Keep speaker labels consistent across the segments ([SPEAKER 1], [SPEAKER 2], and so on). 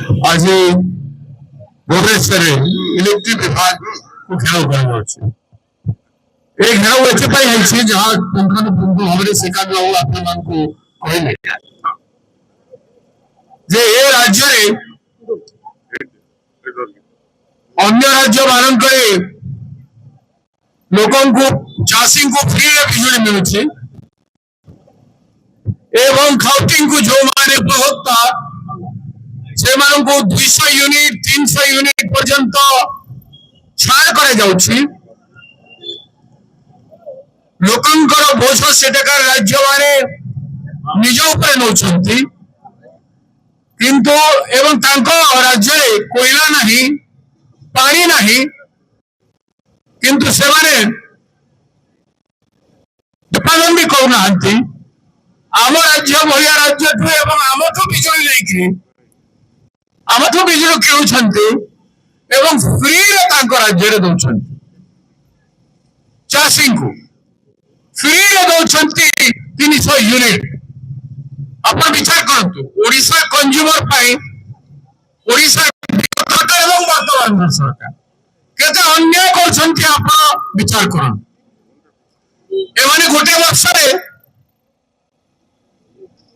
[SPEAKER 1] आज भुवनेश्वर इलेक्ट्रिक विभाग को घेराव कर घेराव एथपाई जहाँ पुंखानुपुंख भाव शिखा आपको कहले जे ए राज्य अन्य राज्य मान लोक चाषी को फ्री बिजुली मिलूची एवं खाउटिंग को जो माने उपभोक्ता से 200 यूनिट 300 यूनिट पर्यंत छाड़ कर जाउची लोकंकर बोझ सेटाकार राज्य माने निज ऊपर नौचंती किंतु एवं तांको राज्य कोयला नहीं पानी नहीं किंतु से माने उत्पादन भी करूना आम राज्य भाया राज्य एवं आमठू बिजुली लेकिन आमठू बिजुली किणुछंती एवं फ्री रे तांको राज्य रे दउछंती चाषी को फ्री रे दउछंती 300 यूनिट अपन विचार करंतु ओडिशा कंज्यूमर पाई ओडिशा सरकार एवं वर्तमान सरकार केते अन्याय करछंती आपण विचार करन एमाने गोटे वर्ष रे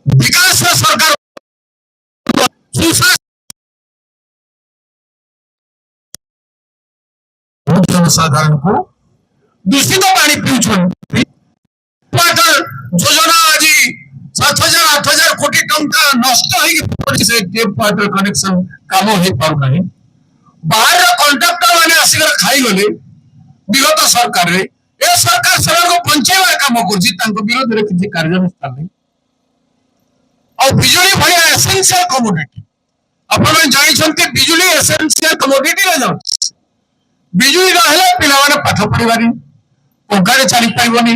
[SPEAKER 1] विकास सरकार जनसाधारण को दूषित पानी पीछे योजना आज 7,000-8,000 कोटी टंका नष्ट हो कनेक्शन काम हो पार नहीं बाहर कंट्राक्टर मैंने आसिक खाई गले विगत सरकार रे ए सरकार से बंचाइबार काम कर विरोध में किसी कार्यानुष्ठान नहीं और बिजुली भाई एसेंशियल कमोडिटी अपन जानते बिजुली एसेंशियल कमोडिटी रे जाउ बिजुली रहले पिला माने पाठ पढ़िबानी पंखारे चली पाइबनी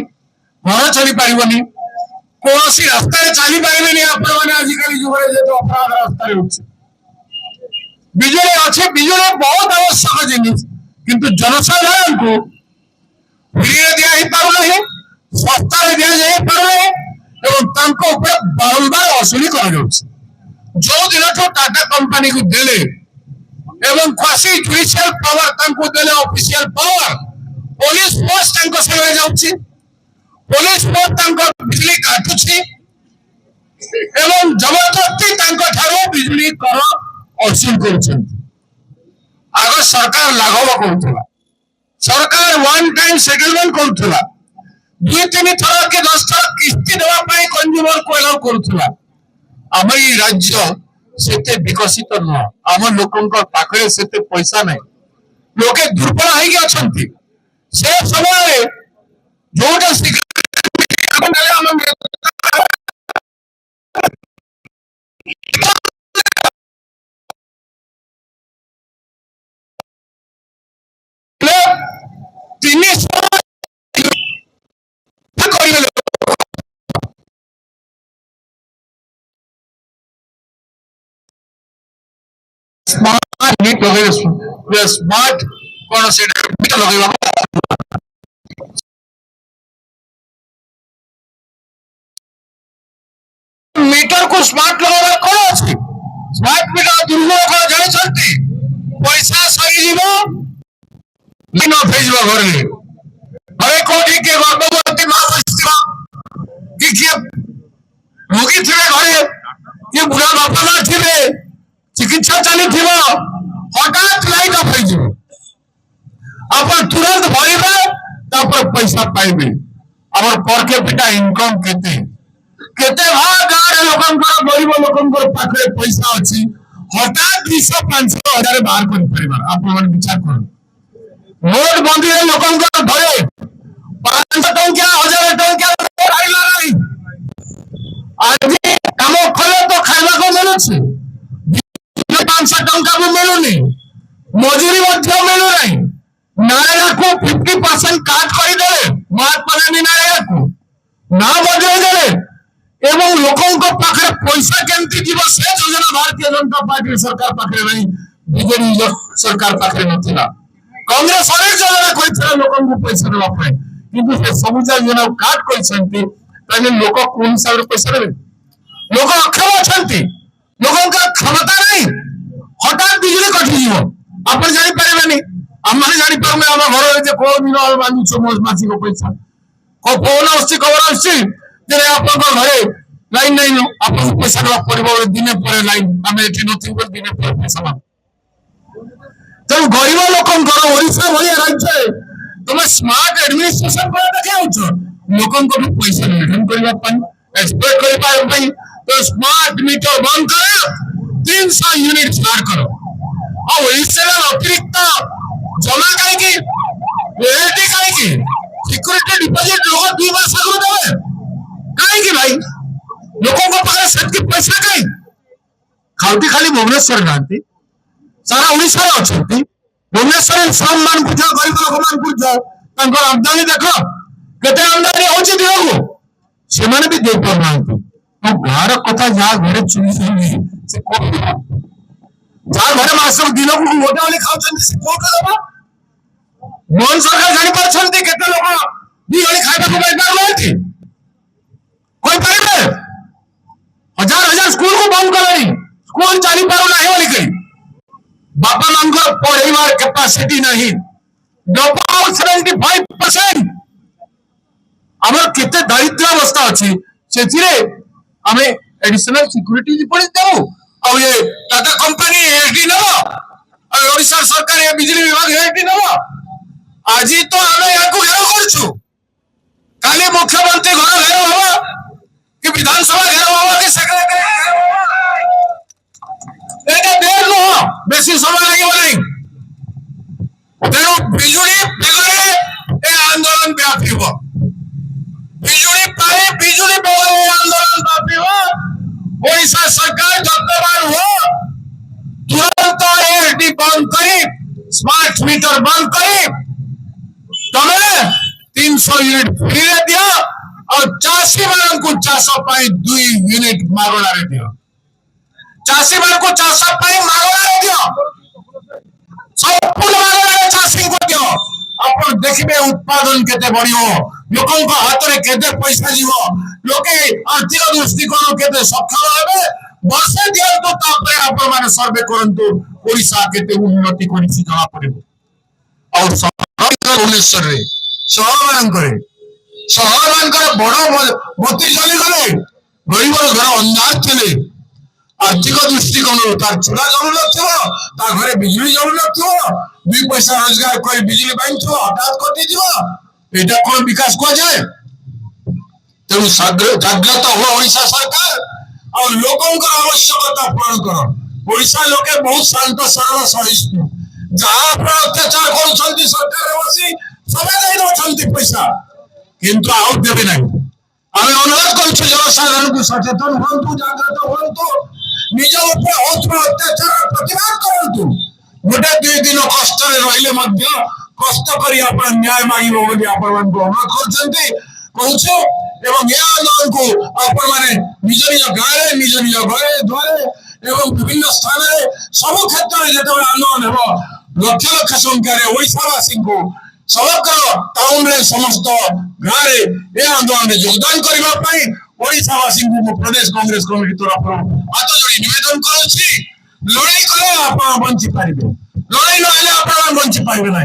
[SPEAKER 1] घर चली पाइबनी कोनोसी रास्ता रे चली पाइबनी अपन माने आजिकली जुग रे जे अपराध रास्ता रे उछि बिजुली अछि बिजुली बहुत आवश्यक जिनिस किंतु जनसाधारण को फ्री दिया ही पारो नहीं सस्ता रे दिया जाई पारो नहीं एवं तांको ऊपर बारंबार वसूली कर जो दिन टाटा कंपनी को देले एवं खासी जुडिशियल पावर तांको देले ऑफिशियल पावर पुलिस फोर्स तांको सेवा जाउची पुलिस फोर्स तांको बिजली काटुची एवं जबरदस्ती तांको ठारो बिजली कर वसूल करछंती आगे सरकार लाघव करथला सरकार वन टाइम सेटलमेंट करथला 2-3 थर के 10 थर किस्ती देवा पाई कंज्यूमर को एलाउ करूथला आम ई राज्य सेते विकसित न आम लोकंक पाखरे सेते पैसा नहीं लोके दुर्बल होई अछंती से समय जोटा स्मार्ट मीट लगे स्मार्ट कौन से मीट लगे मीटर को स्मार्ट लगा कौन अच्छी स्मार्ट मीटर दुर्बल कौन जाने चलती पैसा सही जीवो लीन फेज घर में हरे कोठी के गर्भवती मां बचती कि किए रोगी थे घरे ये बुढ़ा बापा मां थे चिकित्सा चली हठात लाइट अफ आप तुरंत भरवे पैसा पाइबे आम पर कैपिटा इनकम केते गाँव लोक गरीब लोक पाखे पैसा अच्छी हठात 200-500 हजार बाहर कर विचार कर नोटबंदी लोक घरे 500 टंकिया 1000 टंकिया आज कम कले तो खाइबा को मिलुछि 500 टंका भी मिलूनी मजूरी मिलू ना नायरा को 50% काट करदे महात्मा गांधी नायरा को ना बदल दे एवं लोकों पाखे पैसा केमती जीव से योजना भारतीय जनता पार्टी सरकार पाखे नहीं बीजेपी सरकार पाखे नथिला कांग्रेस अनेक योजना करथिला लोकों को पैसा देबा पय किंतु से सब योजना काट करछंती तने लोक कोन हिसाब रे पैसा देबे लोक अक्षम अछंती लोकों का क्षमता नहीं हठात बिजुली कटिज आप जापारे आम मैंने जापार आम घर कौ दिन बांधुछ मासिक पैसा फोन खबर घरे लाइन नहीं आप पैसा देवा पड़ो दिने पर लाइन आम ये नथिंग दिने पर पैसा तेणु गरीब लोकशा भाई राज्य तुम स्मार्ट एडमिनिस्ट्रेशन देखा लोक पैसा रिटर्न करने एक्सपेक्ट कर तो स्मार्ट मीटर बंद कर 300 यूनिट छाड़ कर अतिरिक्त जमा कहीं सिक्योरिटी डिपोजिट लोग 2 वर्ष आगे देवे कहीं भाई लोकों पाखे से पैसा कहीं खाली खाली भुवनेश्वर ना सारा ओडिशा अच्छा भुवनेश्वर फार्म मान को जाओ गरीब लोक मान को जाओ आमदानी देख केते आमदानी होची दिनकू से माने भी दे पार ना गाँव कथा जहाँ घर चुनी से जहाँ घर मास दिन को गोटे ओली खाऊ मोहन सरकार जापारे केते लोग 2 ओली खाइबा को पाई कोई पाइबे हजार हजार स्कूल को बंद कले स्कूल चली पार ना बोलिक बापा मान पढ़ेबार कैपेसिटी नहीं ड्रॉप आउट 75% आमर केते दारिद्र्य अवस्था अच्छी से आम एडिशनल सिक्यूरीटी पड़ी देव आ ये टाटा कंपनी एडी नब ओडिशा सरकार ये बिजली विभाग एडी नब आज तो आम या घेराव करूँ काली मुख्यमंत्री घर घेराव हम कि विधानसभा घेराव हम कि सेक्रेटरी देर नुह बेसी समय लगे नहीं तेणु बिजुली बेगरे आंदोलन व्यापी बिजुली बेगरे आंदोलन व्यापी ओडिशा सरकार जत्न हो तुरंत एडी बंद कर स्मार्ट मीटर बंद कर तमें 300 यूनिट फ्री दियो और चाषी मान को चाष 2 यूनिट मागणा दियो चाषी मान को चाष मागणा दियो संपूर्ण मागणा चाषी को दियो अपन देखिबे उत्पादन केते बढ़ियो लोकन को हाथ रे केते पैसा जीवो लोके आर्थिक दृष्टिकोण केते सक्षम हेबे वर्षे दियो तो तापरे आपण माने सर्वे करंतु ओडिशा केते उन्नति करिछि जमा पड़िबो और भुवनेश्वर रे शहर मानकर बड़ बत्ती चली गले गरीब घर अंधार थे आर्थिक दृष्टिकोण तार चूड़ा जमु ना घरे बिजली जमु ना 2 पैसा रोजगार कर बिजली बांध हठात कटि यहाँ कौन विकास कह जाए तेणु जागृत हो ओडिशा सरकार और लोकों आवश्यकता पूर्ण कर ओडिशा लोके बहुत शांत सरल सहिष्णु जहाँ अत्याचार कर सरकार बसी सब पैसा किंतु आउ देवे ना आम अनुरोध कर जनसाधारण को सचेतन हूँ जागृत हूँ निज अत्याचार प्रतिवाद करूँ गोटे 2 दिन कष्ट रही कष्ट कर न्याय मांगो अनुरोध कर आंदोलन को निज निज गाँव निज निज घरे द्वारे विभिन्न स्थान सब क्षेत्र में जो आंदोलन हो लक्ष लक्ष संख्यार ओडिशावासी को समग्र टाउन रे समस्त गाँव में आंदोलन में योगदान करने ओडिशावासी को प्रदेश कांग्रेस कमिटी तरफ हाथ जोड़ी निवेदन करुच्ची लड़ाई कले आप बंची पारे लड़ाई ना बंची पारे ना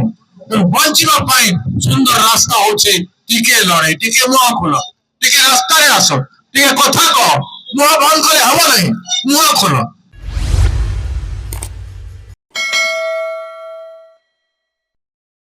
[SPEAKER 1] बंचापी सुंदर रास्ता हूँ टिके लड़ाई टिके मुह खोल टिके रास्ता आस टिके कथा कह मुह बंद करे हम ना मुह खोल